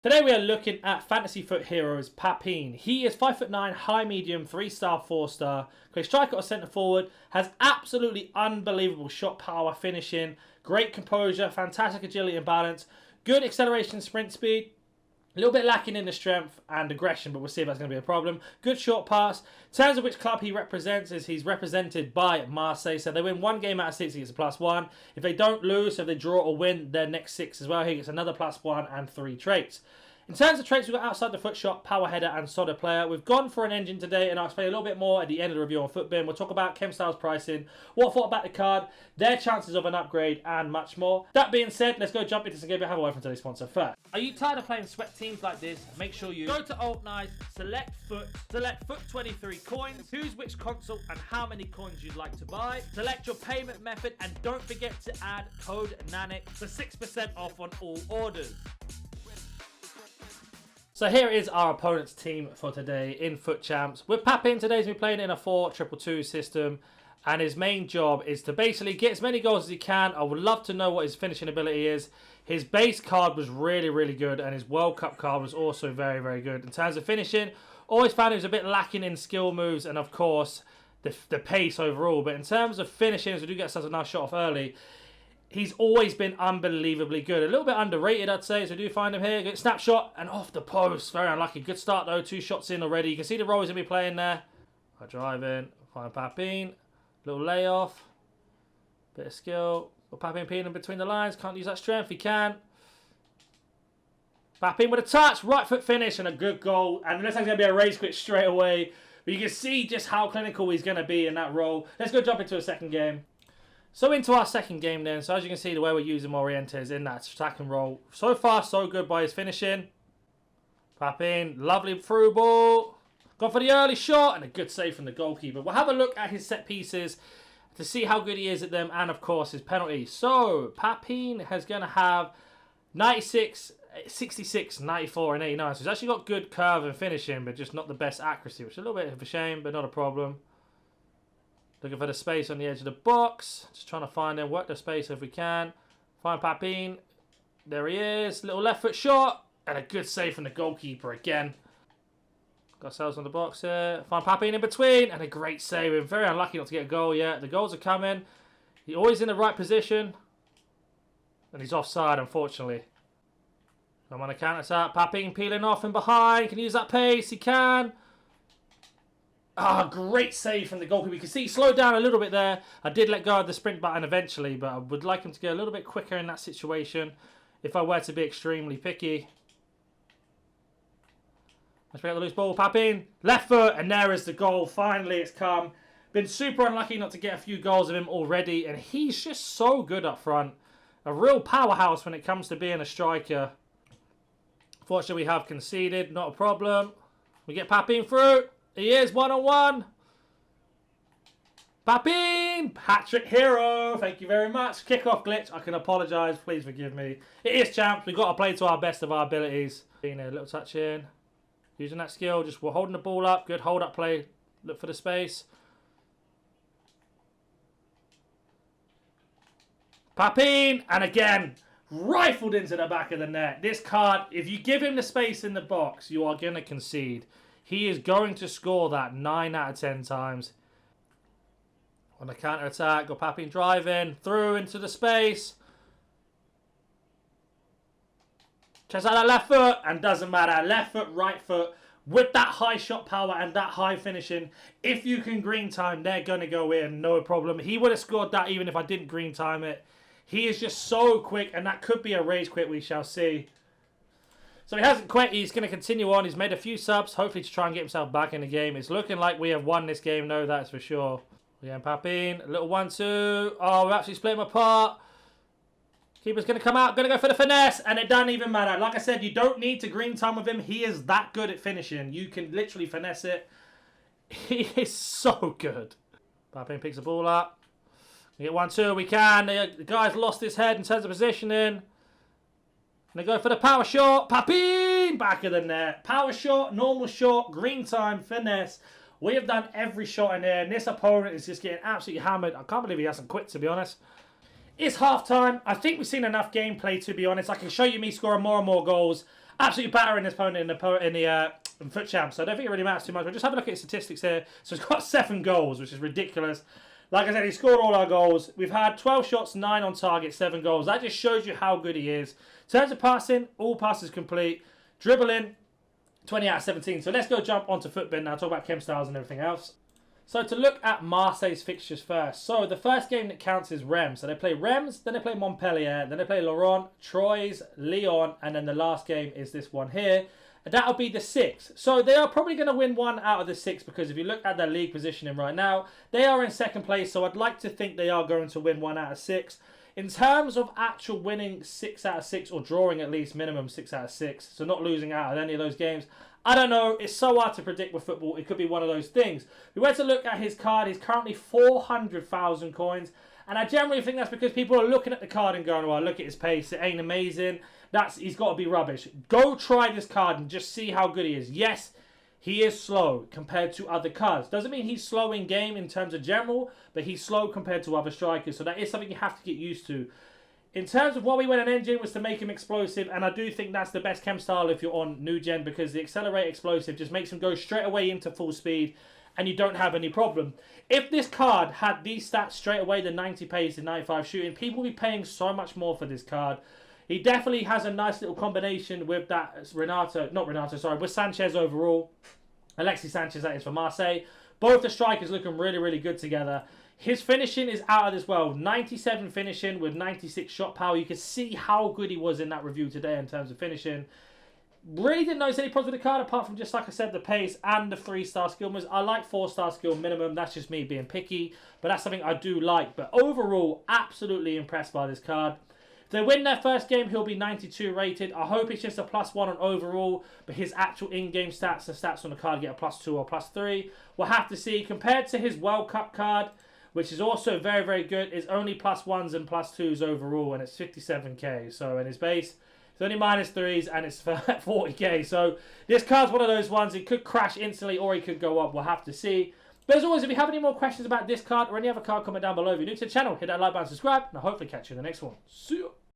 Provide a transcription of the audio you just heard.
Today we are looking at Fantasy Foot Heroes Papin. He is 5'9", high medium, 3-star, 4-star. Plays striker or centre forward. Has absolutely unbelievable shot power, finishing, great composure, fantastic agility and balance, good acceleration, sprint speed. A little bit lacking in the strength and aggression, but we'll see if that's going to be a problem. Good short pass. In terms of which club he represents, he's represented by Marseille. So they win one game out of 6, he gets a +1. If they don't lose, so if they draw or win their next 6 as well, he gets another +1 and 3 traits. In terms of traits, we've got outside the foot shot, power header, and solid player. We've gone for an engine today, and I'll explain a little bit more at the end of the review on Footbin. We'll talk about chemstyles pricing, what I thought about the card, their chances of an upgrade, and much more. That being said, let's go jump into some game. Have a word from today's sponsor first. Are you tired of playing sweat teams like this? Make sure you go to Alt Nice, select Foot 23 coins, choose which console and how many coins you'd like to buy, select your payment method, and don't forget to add code NANIC for 6% off on all orders. So here is our opponent's team for today in Foot Champs. With Papin, today's been playing in a 4-2-2 system, and his main job is to basically get as many goals as he can. I would love to know what his finishing ability is. His base card was really good, and his World Cup card was also very good. In terms of finishing, always found he was a bit lacking in skill moves and of course the pace overall. But in terms of finishing, as we do get such a nice shot off early, he's always been unbelievably good. A little bit underrated, I'd say, as we do find him here. Good snapshot and off the post. Very unlucky. Good start, though. 2 shots in already. You can see the role he's going to be playing there. I drive in. Find Papin. Little layoff. Bit of skill. Got Papin peeling between the lines. Can't use that strength. He can. Papin with a touch. Right foot finish and a good goal. And it looks like it's going to be a race quit straight away. But you can see just how clinical he's going to be in that role. Let's go jump into a second game. So into our second game then. So as you can see, the way we're using Morientes in that attacking role. So far, so good by his finishing. Papin, lovely through ball. Gone for the early shot and a good save from the goalkeeper. We'll have a look at his set pieces to see how good he is at them and, of course, his penalties. So Papin is going to have 96, 66, 94 and 89. So he's actually got good curve and finishing, but just not the best accuracy, which is a little bit of a shame, but not a problem. Looking for the space on the edge of the box. Just trying to find him. Work the space if we can. Find Papin. There he is. Little left foot shot. And a good save from the goalkeeper again. Got ourselves on the box here. Find Papin in between. And a great save. We're very unlucky not to get a goal yet. The goals are coming. He's always in the right position. And he's offside, unfortunately. I'm on a counter-attack. Papin peeling off and behind. Can he use that pace? He can. Ah, great save from the goalkeeper. You can see he slowed down a little bit there. I did let go of the sprint button eventually, but I would like him to get a little bit quicker in that situation if I were to be extremely picky. Let's bring out the loose ball. Papin, left foot, and there is the goal. Finally, it's come. Been super unlucky not to get a few goals of him already, and he's just so good up front. A real powerhouse when it comes to being a striker. Fortunately, we have conceded. Not a problem. We get Papin through. He is 1-on-1. Papin! Hat-trick hero. Thank you very much. Kickoff glitch. I can apologise. Please forgive me. It is champs. We've got to play to our best of our abilities. Being a little touch in. Using that skill. Just we're holding the ball up. Good hold-up play. Look for the space. Papin! And again, rifled into the back of the net. This card, if you give him the space in the box, you are going to concede. He is going to score that 9 out of 10 times. On the counter-attack, got Papin driving through into the space. Checks out that left foot, and doesn't matter. Left foot, right foot, with that high shot power and that high finishing. If you can green time, they're going to go in, no problem. He would have scored that even if I didn't green time it. He is just so quick, and that could be a rage quit, we shall see. So he hasn't quit. He's going to continue on. He's made a few subs, hopefully to try and get himself back in the game. It's looking like we have won this game, no, that's for sure. We have Papin. A little 1-2. Oh, we're actually split him apart. Keeper's going to come out. Going to go for the finesse. And it doesn't even matter. Like I said, you don't need to green time with him. He is that good at finishing. You can literally finesse it. He is so good. Papin picks the ball up. We get 1-2. We can. The guy's lost his head in terms of positioning. And they go for the power shot. Papin! Back of the net. Power shot, normal shot, green time, finesse. We have done every shot in there. And this opponent is just getting absolutely hammered. I can't believe he hasn't quit, to be honest. It's half time. I think we've seen enough gameplay, to be honest. I can show you me scoring more and more goals. absolutely battering his opponent in the foot champ. So I don't think it really matters too much. But just have a look at his statistics here. So he's got 7 goals, which is ridiculous. Like I said, he scored all our goals. We've had 12 shots, 9 on target, 7 goals. That just shows you how good he is. In terms of passing, all passes complete. Dribbling, 20 out of 17. So let's go jump onto Footbin now, talk about chemstyles and everything else. So to look at Marseille's fixtures first. So the first game that counts is Reims. So they play Reims, then they play Montpellier, then they play Laurent, Troyes, Lyon, and then the last game is this one here. And that'll be the 6th. So they are probably going to win 1 out of the 6 because if you look at their league positioning right now, they are in 2nd place. So I'd like to think they are going to win 1 out of 6. In terms of actual winning 6 out of 6 or drawing at least minimum 6 out of 6, so not losing out at any of those games, I don't know. It's so hard to predict with football. It could be one of those things. We went to look at his card. He's currently 400,000 coins. And I generally think that's because people are looking at the card and going, well, look at his pace. It ain't amazing. He's got to be rubbish. Go try this card and just see how good he is. Yes, he is slow compared to other cards. Doesn't mean he's slow in game in terms of general, but he's slow compared to other strikers. So that is something you have to get used to. In terms of what we went on engine was to make him explosive, and I do think that's the best chem style if you're on new gen because the accelerate explosive just makes him go straight away into full speed and you don't have any problem. If this card had these stats straight away, the 90 pace and 95 shooting, people would be paying so much more for this card. He definitely has a nice little combination with that with Sanchez overall. Alexis Sanchez, that is for Marseille. Both the strikers looking really, really good together. His finishing is out of this world. 97 finishing with 96 shot power. You can see how good he was in that review today in terms of finishing. Really didn't notice any problems with the card apart from just like I said, the pace and the 3-star skill moves. I like 4-star skill minimum. That's just me being picky. But that's something I do like. But overall, absolutely impressed by this card. If they win their first game, he'll be 92 rated. I hope it's just a +1 on overall, but his actual in-game stats, the stats on the card get a +2 or +3. We'll have to see. Compared to his World Cup card, which is also very, very good, is only +1s and +2s overall, and it's 57k. So in his base, it's only -3s, and it's 40k. So this card's one of those ones, it could crash instantly, or he could go up. We'll have to see. But as always, if you have any more questions about this card or any other card, comment down below. If you're new to the channel, hit that like button, subscribe, and I'll hopefully catch you in the next one. See ya!